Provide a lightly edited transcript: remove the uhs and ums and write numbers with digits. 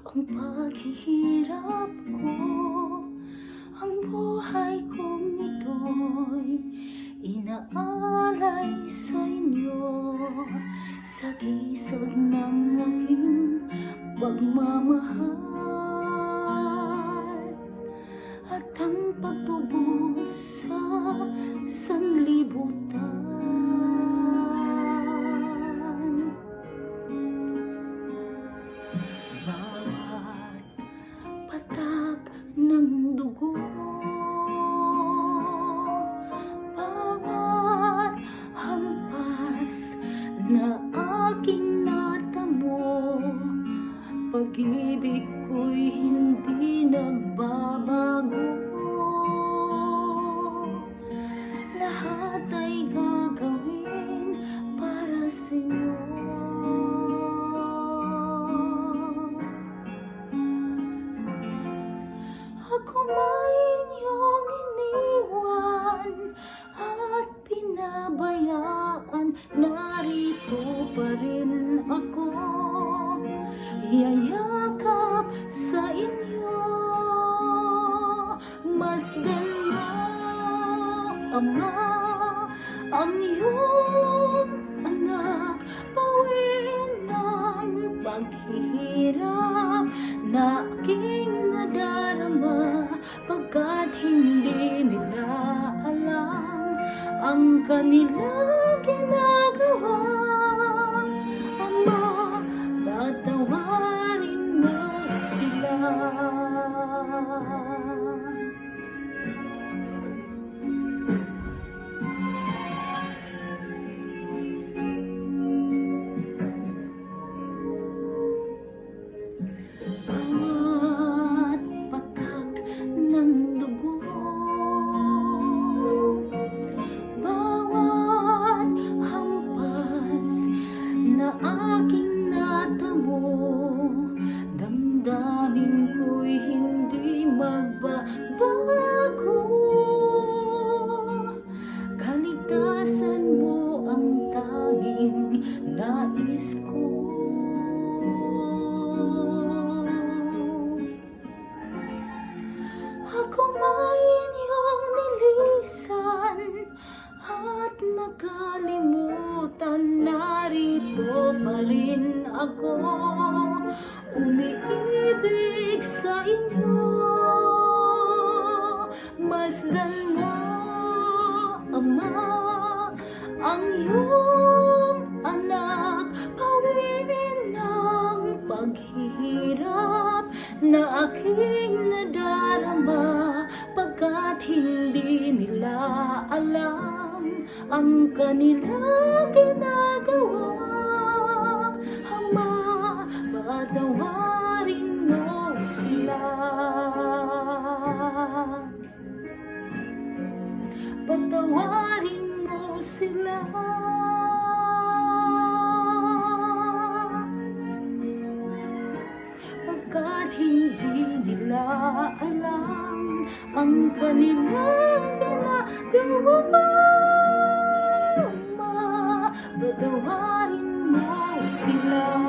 ang paghihirap ko. Ang buhay kong ito'y inaalay sa inyo, sa gisag ng aking pagmamahal at ang pagtubos sa sanlibutan. Bawat patak ng dugo, bawat hampas na aking natamo, pag-ibig ko'y hindi nagbabago. Lahat ay gagawin para sa'yo. Ako may inyong iniwan at pinabayaan, narito pa rin ako, yayakap sa inyo. Masdan mo, Ama, ang iyong anak, bawiin ng paghihirap na aking nadarama, pagkat hindi nila alam ang kanilang ginagawa. Ama, patawarin mo sila. Bawat patak ng dugo, bawat hampas na aking natamo, damdamin ko'y hindi magbabago. Kaligtasan mo ang tanging nais ko. Ako may inyong nilisan at nakalimutan, narito pa rin ako, umiibig sa inyo. Masdan mo, Ama, ang iyong anak, pawiin ng paghihirap na aking nadarama, pagkat hindi nila alam ang kanilang ginagawa. Ama, patawarin mo sila. Patawarin mo sila. Pagkat hindi nila alam ang kanilang ginagawa. Ma, patawarin mo sila.